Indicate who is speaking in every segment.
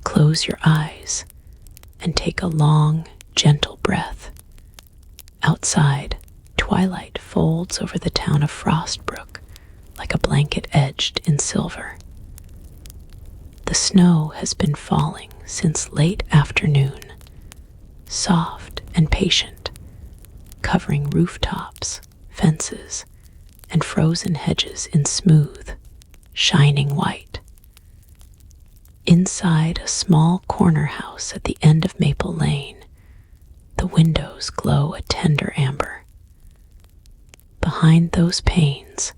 Speaker 1: close your eyes and take a long, gentle breath. Outside, twilight folds over the town of Frostbrook like a blanket edged in silver. The snow has been falling since late afternoon, soft and patient, covering rooftops, fences, and frozen hedges in smooth, shining white. Inside a small corner house at the end of Maple Lane, the windows glow a tender amber. Behind those panes,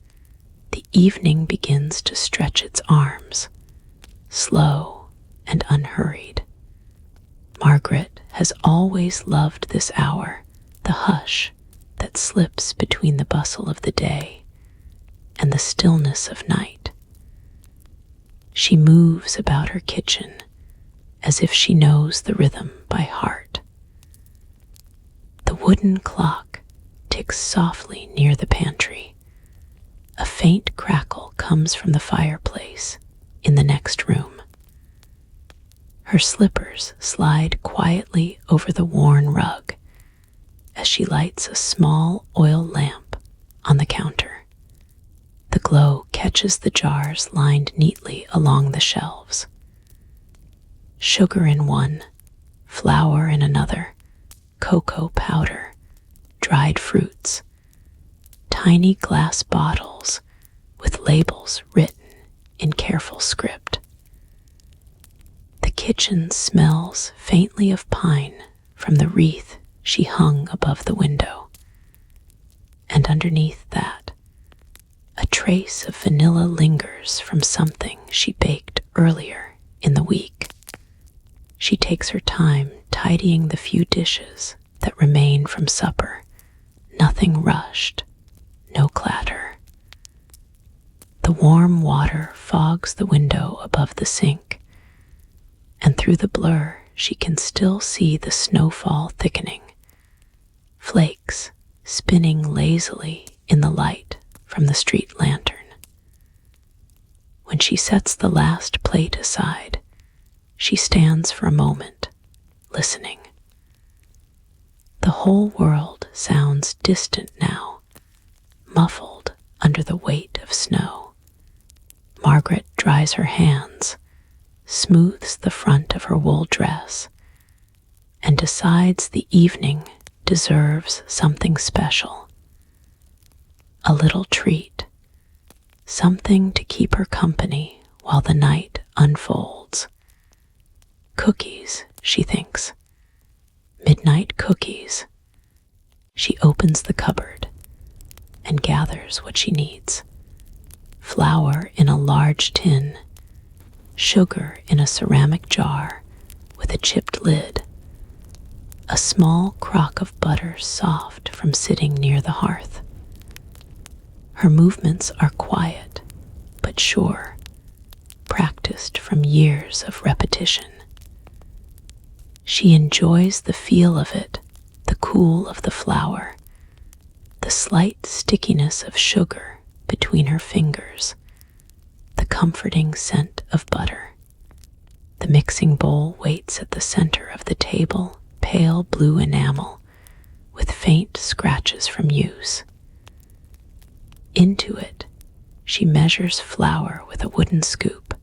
Speaker 1: the evening begins to stretch its arms, slow and unhurried. Margaret has always loved this hour, the hush that slips between the bustle of the day and the stillness of night. She moves about her kitchen as if she knows the rhythm by heart. The wooden clock ticks softly near the pantry. A faint crackle comes from the fireplace in the next room. Her slippers slide quietly over the worn rug as she lights a small oil lamp on the counter. The glow catches the jars lined neatly along the shelves. Sugar in one, flour in another, cocoa powder, dried fruits, tiny glass bottles with labels written in careful script. The kitchen smells faintly of pine from the wreath she hung above the window. And underneath that, a trace of vanilla lingers from something she baked earlier in the week. She takes her time tidying the few dishes that remain from supper, nothing rushed, no clatter. The warm water fogs the window above the sink, and through the blur she can still see the snowfall thickening, flakes spinning lazily in the light from the street lantern. When she sets the last plate aside, she stands for a moment, listening. The whole world sounds distant now, muffled under the weight of snow. Margaret dries her hands, smooths the front of her wool dress, and decides the evening deserves something special. A little treat, something to keep her company while the night unfolds. Cookies, she thinks. Midnight cookies. She opens the cupboard and gathers what she needs. Flour in a large tin, sugar in a ceramic jar with a chipped lid, a small crock of butter soft from sitting near the hearth. Her movements are quiet, but sure, practiced from years of repetition. She enjoys the feel of it, the cool of the flour, the slight stickiness of sugar between her fingers, the comforting scent of butter. The mixing bowl waits at the center of the table, pale blue enamel, with faint scratches from use. Into it, she measures flour with a wooden scoop,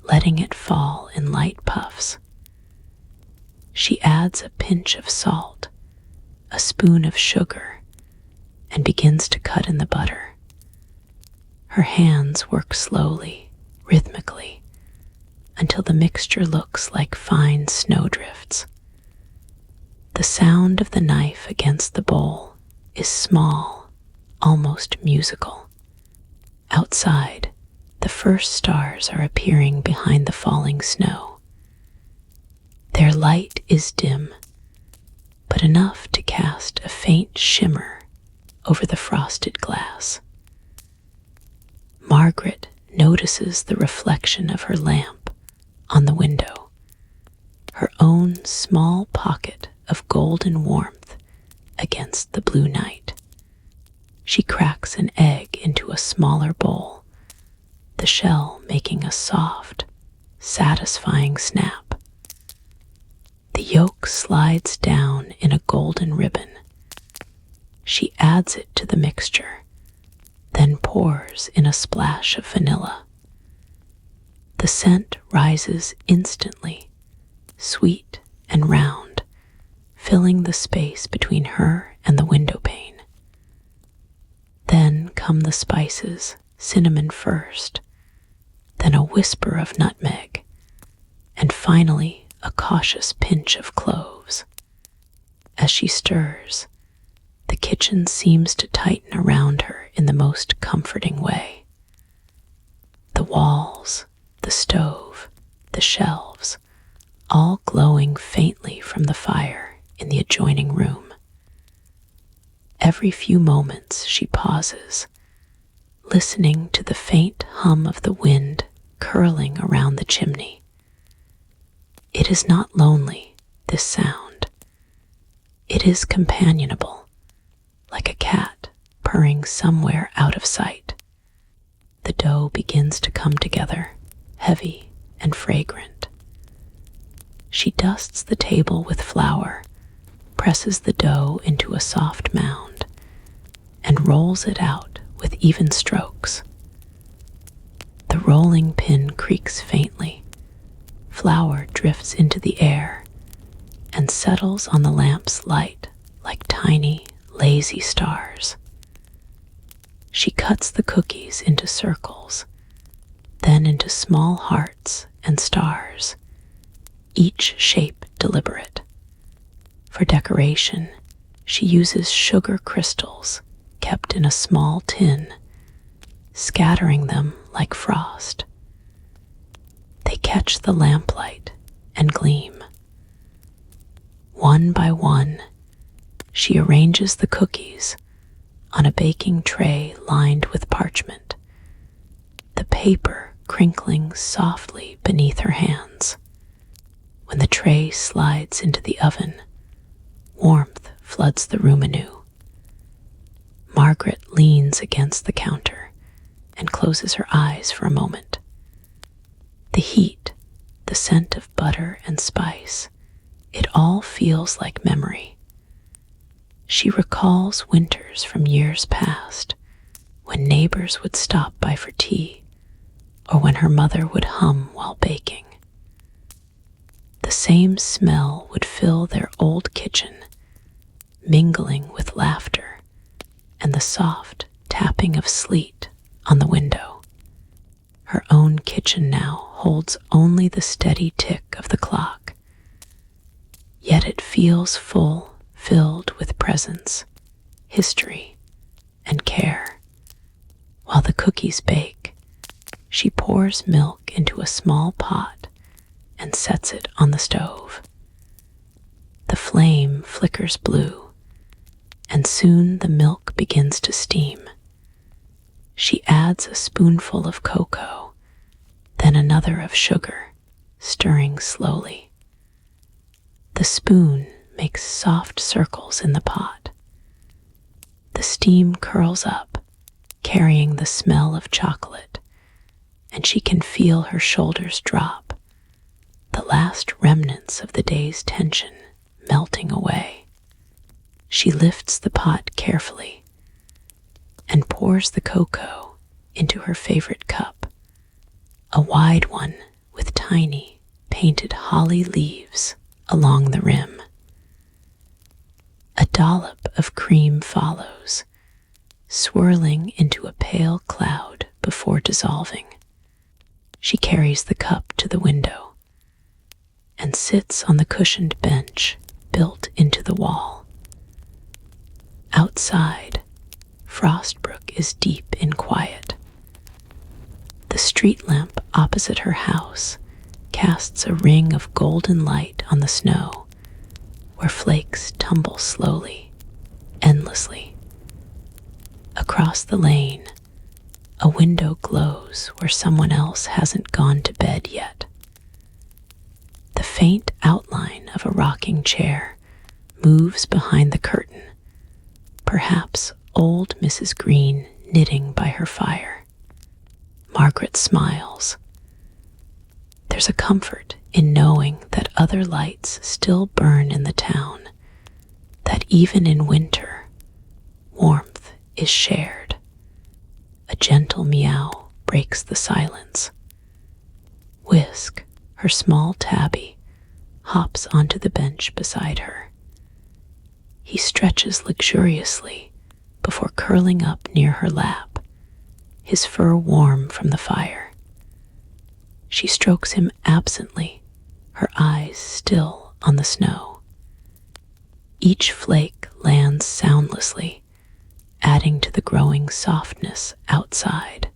Speaker 1: letting it fall in light puffs. She adds a pinch of salt, a spoon of sugar, and begins to cut in the butter. Her hands work slowly, rhythmically, until the mixture looks like fine snowdrifts. The sound of the knife against the bowl is small, almost musical. Outside, the first stars are appearing behind the falling snow. Their light is dim, but enough to cast a faint shimmer over the frosted glass. Margaret notices the reflection of her lamp on the window, her own small pocket of golden warmth against the blue night. She cracks an egg into a smaller bowl, the shell making a soft, satisfying snap. The yolk slides down in a golden ribbon. She adds it to the mixture, then pours in a splash of vanilla. The scent rises instantly, sweet and round, filling the space between her and the window pane. Then come the spices, cinnamon first, then a whisper of nutmeg, and finally a cautious pinch of cloves. As she stirs, the kitchen seems to tighten around her in the most comforting way. The walls, the stove, the shelves, all glowing faintly from the fire in the adjoining room. Every few moments she pauses, listening to the faint hum of the wind curling around the chimney. It is not lonely, this sound. It is companionable, like a cat purring somewhere out of sight. The dough begins to come together, heavy and fragrant. She dusts the table with flour, presses the dough into a soft mound, and rolls it out with even strokes. The rolling pin creaks faintly. Flour drifts into the air and settles on the lamp's light like tiny, lazy stars. She cuts the cookies into circles, then into small hearts and stars, each shape deliberate. For decoration, she uses sugar crystals kept in a small tin, scattering them like frost. They catch the lamplight and gleam. One by one, she arranges the cookies on a baking tray lined with parchment, the paper crinkling softly beneath her hands. When the tray slides into the oven, warmth floods the room anew. Margaret leans against the counter and closes her eyes for a moment. The heat, the scent of butter and spice, it all feels like memory. She recalls winters from years past, when neighbors would stop by for tea, or when her mother would hum while baking. The same smell would fill their old kitchen, mingling with laughter and the soft tapping of sleet on the window. Her own kitchen now holds only the steady tick of the clock, yet it feels full, filled with presence, history, and care. While the cookies bake, she pours milk into a small pot and sets it on the stove. The flame flickers blue, and soon the milk begins to steam. She adds a spoonful of cocoa, then another of sugar, stirring slowly. The spoon makes soft circles in the pot. The steam curls up, carrying the smell of chocolate, and she can feel her shoulders drop, the last remnants of the day's tension melting away. She lifts the pot carefully and pours the cocoa into her favorite cup, a wide one with tiny, painted holly leaves along the rim. A dollop of cream follows, swirling into a pale cloud before dissolving. She carries the cup to the window and sits on the cushioned bench built into the wall. Outside, Frostbrook is deep in quiet. The street lamp opposite her house casts a ring of golden light on the snow, where flakes tumble slowly, endlessly. Across the lane, a window glows where someone else hasn't gone to bed yet. The faint outline of a rocking chair moves behind the curtain, perhaps old Mrs. Green knitting by her fire. Margaret smiles. There's a comfort in knowing that other lights still burn in the town, that even in winter, warmth is shared. A gentle meow breaks the silence. Whisk, her small tabby, hops onto the bench beside her. He stretches luxuriously before curling up near her lap, his fur warm from the fire. She strokes him absently, her eyes still on the snow. Each flake lands soundlessly, adding to the growing softness outside.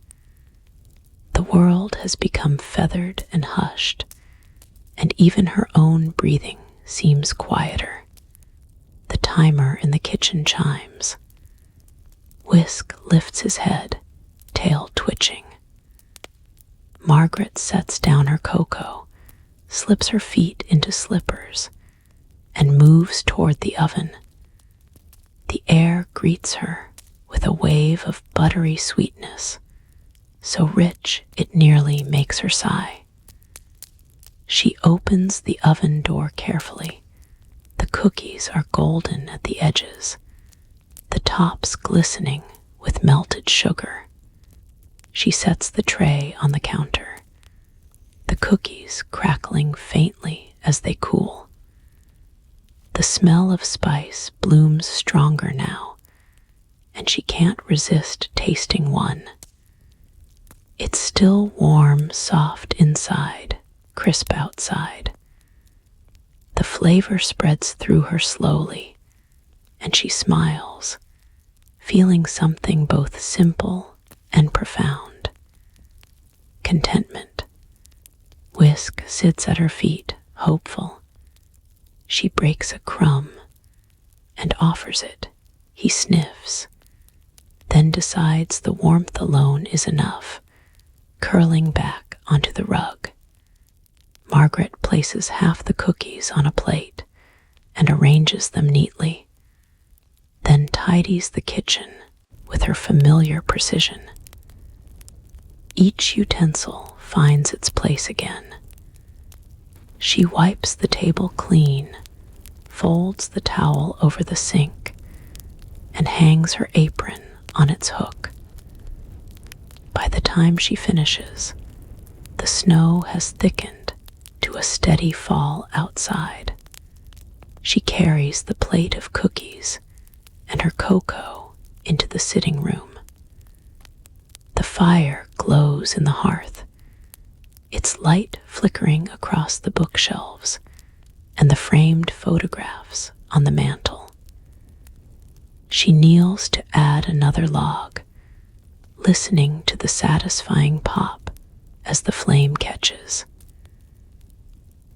Speaker 1: The world has become feathered and hushed, and even her own breathing seems quieter. The timer in the kitchen chimes. Whisk lifts his head, tail twitching. Margaret sets down her cocoa, slips her feet into slippers, and moves toward the oven. The air greets her with a wave of buttery sweetness, so rich it nearly makes her sigh. She opens the oven door carefully. The cookies are golden at the edges, the tops glistening with melted sugar. She sets the tray on the counter, the cookies crackling faintly as they cool. The smell of spice blooms stronger now, and she can't resist tasting one. It's still warm, soft inside, crisp outside. The flavor spreads through her slowly, and she smiles, feeling something both simple and profound. Contentment. Whisk sits at her feet, hopeful. She breaks a crumb and offers it. He sniffs, then decides the warmth alone is enough, curling back onto the rug. Margaret places half the cookies on a plate and arranges them neatly, then tidies the kitchen with her familiar precision. Each utensil finds its place again. She wipes the table clean, folds the towel over the sink, and hangs her apron on its hook. By the time she finishes, the snow has thickened to a steady fall outside. She carries the plate of cookies and her cocoa into the sitting room. The fire glows in the hearth, its light flickering across the bookshelves and the framed photographs on the mantel. She kneels to add another log, listening to the satisfying pop as the flame catches.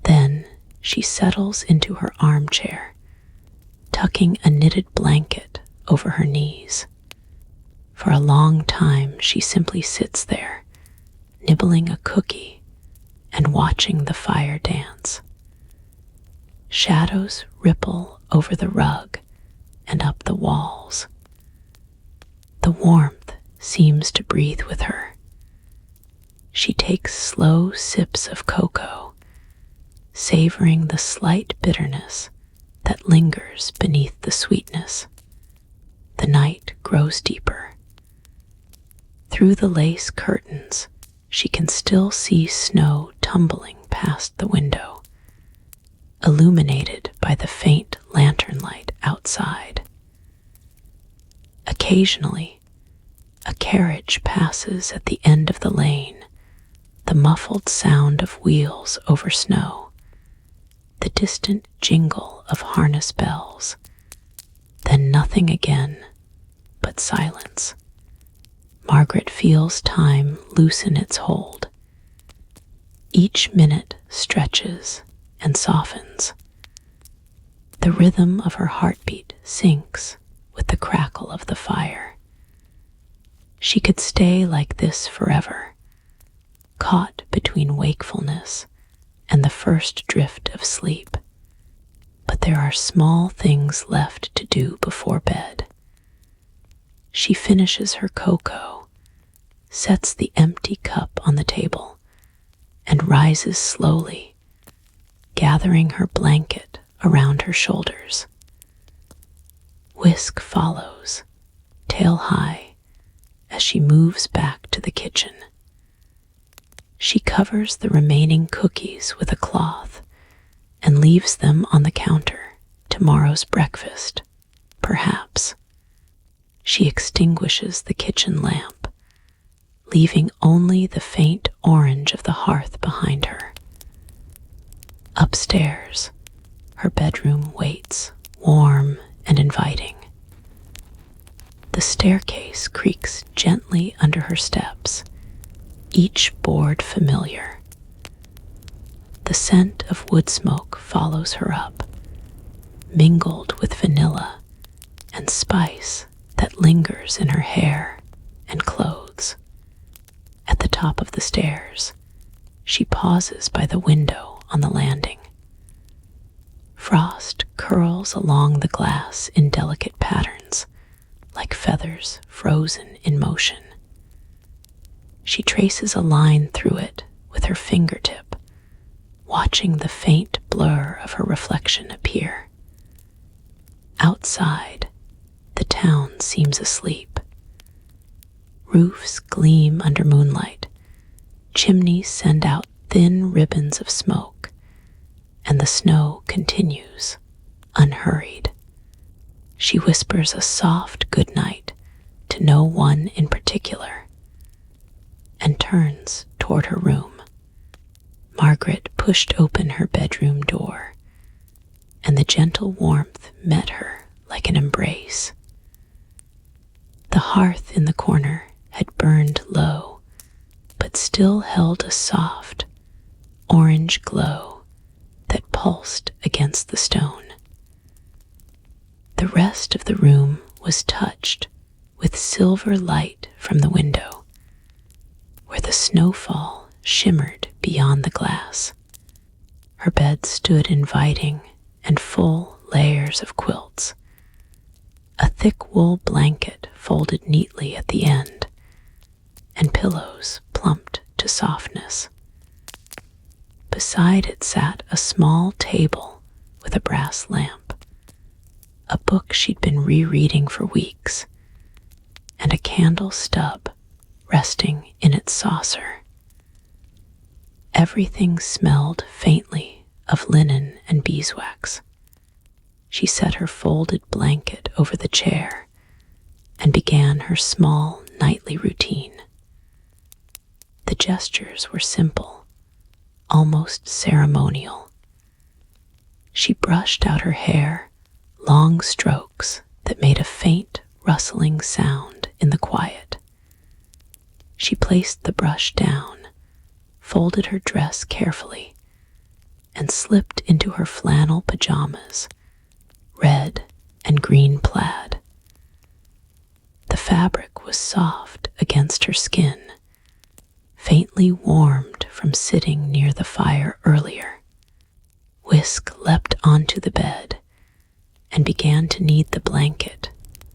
Speaker 1: Then she settles into her armchair, tucking a knitted blanket over her knees. For a long time she simply sits there, nibbling a cookie and watching the fire dance. Shadows ripple over the rug and up the walls. The warmth seems to breathe with her. She takes slow sips of cocoa, savoring the slight bitterness that lingers beneath the sweetness. The night grows deeper. Through the lace curtains, she can still see snow tumbling past the window, illuminated by the faint lantern light outside. Occasionally, a carriage passes at the end of the lane, the muffled sound of wheels over snow, the distant jingle of harness bells, then nothing again but silence. Margaret feels time loosen its hold. Each minute stretches and softens. The rhythm of her heartbeat syncs with the crackle of the fire. She could stay like this forever, caught between wakefulness and the first drift of sleep. But there are small things left to do before bed. She finishes her cocoa, sets the empty cup on the table, and rises slowly, gathering her blanket around her shoulders. Whisk follows, tail high, as she moves back to the kitchen. She covers the remaining cookies with a cloth and leaves them on the counter. Tomorrow's breakfast, perhaps. She extinguishes the kitchen lamp, leaving only the faint orange of the hearth behind her. Upstairs, her bedroom waits, warm and inviting. The staircase creaks gently under her steps, each board familiar. The scent of wood smoke follows her up, mingled with vanilla and spice that lingers in her hair and clothes. At the top of the stairs, she pauses by the window on the landing. Frost curls along the glass in delicate patterns, like feathers frozen in motion. She traces a line through it with her fingertip, watching the faint blur of her reflection appear. Outside, the town seems asleep. Roofs gleam under moonlight, chimneys send out thin ribbons of smoke, and the snow continues, unhurried. She whispers a soft good night to no one in particular, and turns toward her room. Margaret pushed open her bedroom door, and the gentle warmth met her like an embrace. The hearth in the corner had burned low, but still held a soft, orange glow that pulsed against the stone. The rest of the room was touched with silver light from the window, where the snowfall shimmered beyond the glass. Her bed stood inviting and full layers of quilts, a thick wool blanket folded neatly at the end, and pillows plumped to softness. Beside it sat a small table with a brass lamp, a book she'd been rereading for weeks, and a candle stub resting in its saucer. Everything smelled faintly of linen and beeswax. She set her folded blanket over the chair and began her small nightly routine. The gestures were simple, almost ceremonial. She brushed out her hair, long strokes that made a faint rustling sound in the quiet. She placed the brush down, folded her dress carefully, and slipped into her flannel pajamas, red and green plaid. The fabric was soft against her skin, faintly warmed from sitting near the fire earlier. Whisk leapt onto the bed and began to knead the blanket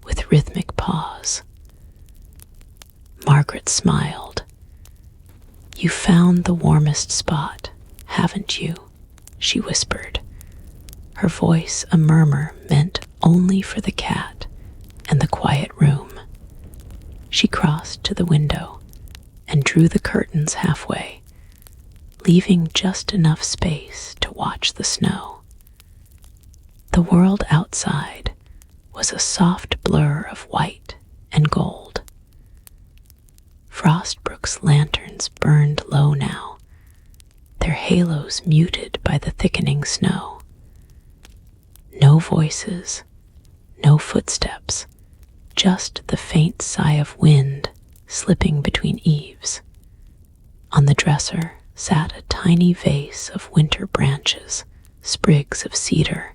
Speaker 1: with rhythmic paws. Margaret smiled. "You found the warmest spot, haven't you?" she whispered, her voice a murmur meant only for the cat and the quiet room. She crossed to the window and drew the curtains halfway, leaving just enough space to watch the snow. The world outside was a soft blur of white and gold. Frostbrook's lanterns burned low now, their halos muted by the thickening snow. No voices, no footsteps, just the faint sigh of wind slipping between eaves. On the dresser sat a tiny vase of winter branches, sprigs of cedar,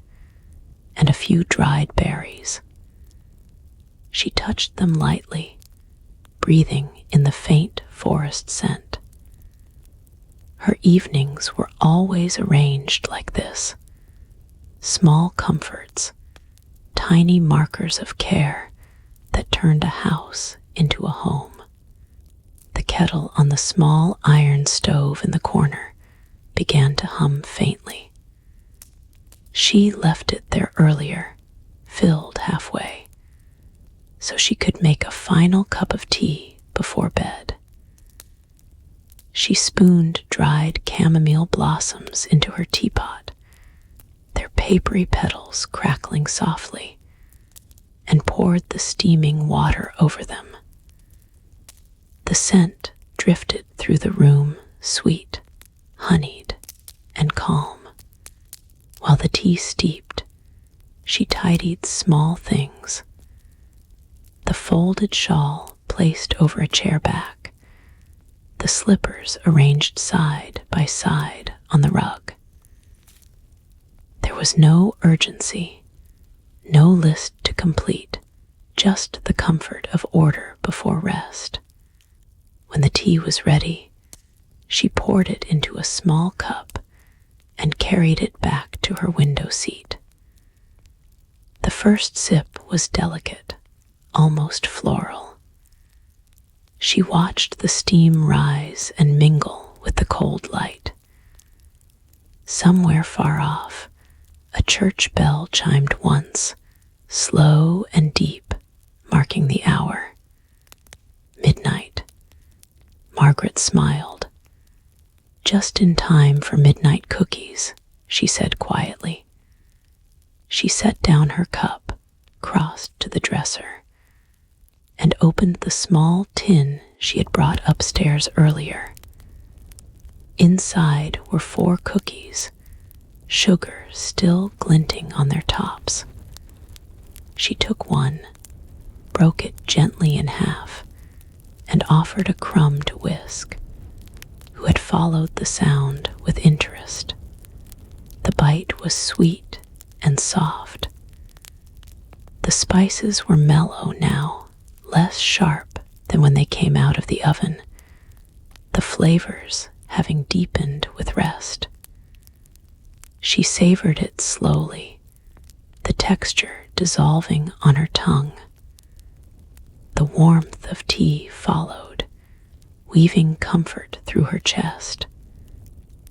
Speaker 1: and a few dried berries. She touched them lightly, breathing in the faint forest scent. Her evenings were always arranged like this, small comforts, tiny markers of care that turned a house into a home. The kettle on the small iron stove in the corner began to hum faintly. She left it there earlier, filled halfway, so she could make a final cup of tea before bed. She spooned dried chamomile blossoms into her teapot, their papery petals crackling softly, and poured the steaming water over them. The scent drifted through the room, sweet, honeyed, and calm. While the tea steeped, she tidied small things. The folded shawl placed over a chair back, the slippers arranged side by side on the rug. There was no urgency, no list to complete, just the comfort of order before rest. When the tea was ready, she poured it into a small cup and carried it back to her window seat. The first sip was delicate, almost floral. She watched the steam rise and mingle with the cold light. Somewhere far off, a church bell chimed once, slow and deep, marking the hour. Midnight. Margaret smiled. "Just in time for midnight cookies," she said quietly. She set down her cup, crossed to the dresser, and opened the small tin she had brought upstairs earlier. Inside were 4 cookies, sugar still glinting on their tops. She took one, broke it gently in half, and offered a crumb to Whisk, who had followed the sound with interest. The bite was sweet and soft. The spices were mellow now, less sharp than when they came out of the oven, the flavors having deepened with rest. She savored it slowly, the texture dissolving on her tongue. The warmth of tea followed, weaving comfort through her chest.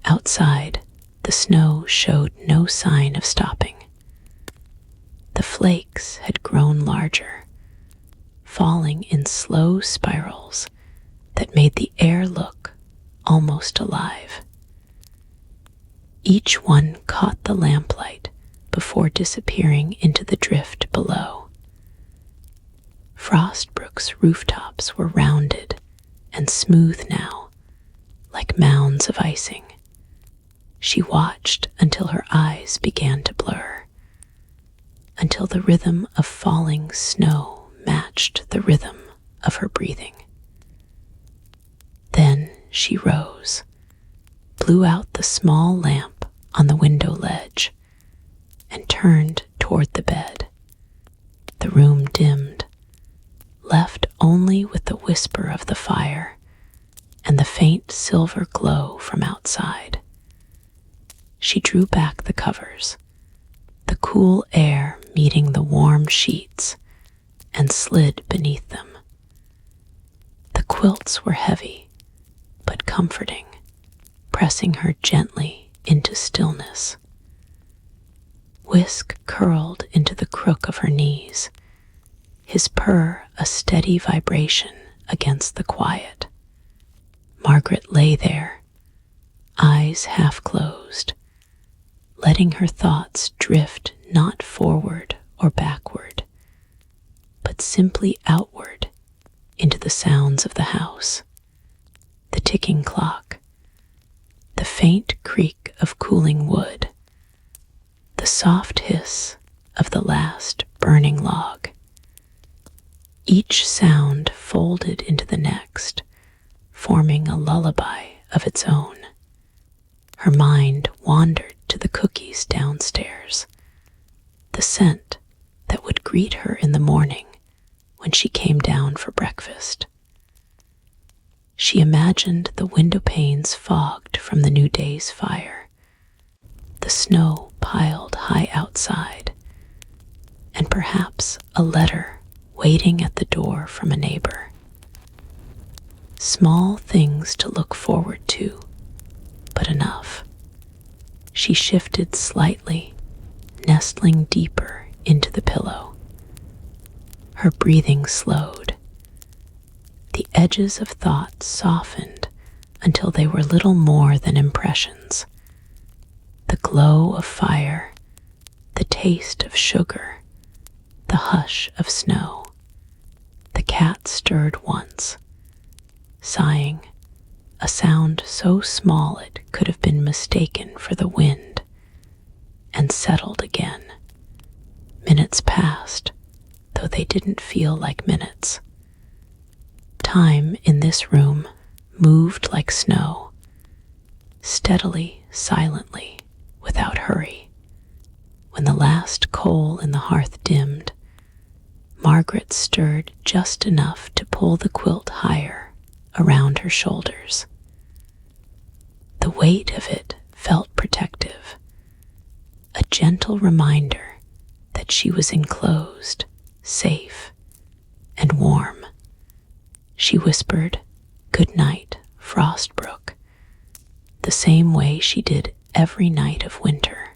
Speaker 1: Outside, the snow showed no sign of stopping. The flakes had grown larger, falling in slow spirals that made the air look almost alive. Each one caught the lamplight before disappearing into the drift below. Frostbrook's rooftops were rounded and smooth now, like mounds of icing. She watched until her eyes began to blur, until the rhythm of falling snow matched the rhythm of her breathing. Then she rose, blew out the small lamp on the window ledge, and turned toward the bed. The room dimmed, left only with the whisper of the fire and the faint silver glow from outside. She drew back the covers, the cool air meeting the warm sheets, and slid beneath them. The quilts were heavy, but comforting, pressing her gently into stillness. Whisk curled into the crook of her knees, his purr a steady vibration against the quiet. Margaret lay there, eyes half closed, letting her thoughts drift not forward or backward, but simply outward into the sounds of the house, the ticking clock, the faint creak of cooling wood, the soft hiss of the last burning log. Each sound folded into the next, forming a lullaby of its own. Her mind wandered to the cookies downstairs, the scent that would greet her in the morning when she came down for breakfast. She imagined the window panes fogged from the new day's fire, the snow piled high outside, and perhaps a letter waiting at the door from a neighbor. Small things to look forward to, but enough. She shifted slightly, nestling deeper into the pillow. Her breathing slowed. The edges of thought softened until they were little more than impressions. The glow of fire, the taste of sugar, the hush of snow. The cat stirred once, sighing, a sound so small it could have been mistaken for the wind, and settled again. Minutes passed, though they didn't feel like minutes. Time in this room moved like snow, steadily, silently, without hurry. When the last coal in the hearth dimmed, Margaret stirred just enough to pull the quilt higher around her shoulders. The weight of it felt protective, a gentle reminder that she was enclosed, safe, and warm. She whispered, "Good night, Frostbrook," the same way she did every night of winter.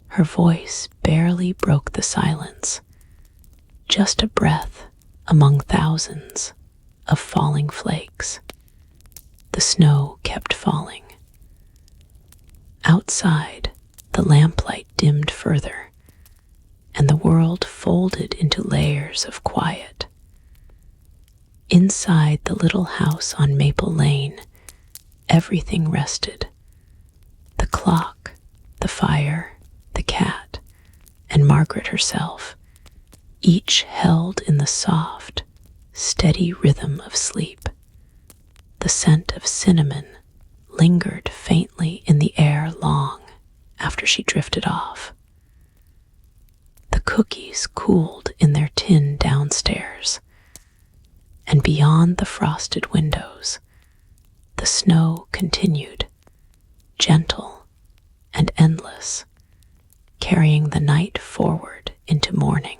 Speaker 1: Her voice barely broke the silence, just a breath among thousands of falling flakes. The snow kept falling. Outside, the lamplight dimmed further, and the world folded into layers of quiet. Inside the little house on Maple Lane, everything rested. The clock, the fire, the cat, and Margaret herself, each held in the soft, steady rhythm of sleep. The scent of cinnamon lingered faintly in the air long after she drifted off. The cookies cooled in their tin downstairs, and beyond the frosted windows, the snow continued, gentle and endless, carrying the night forward into morning.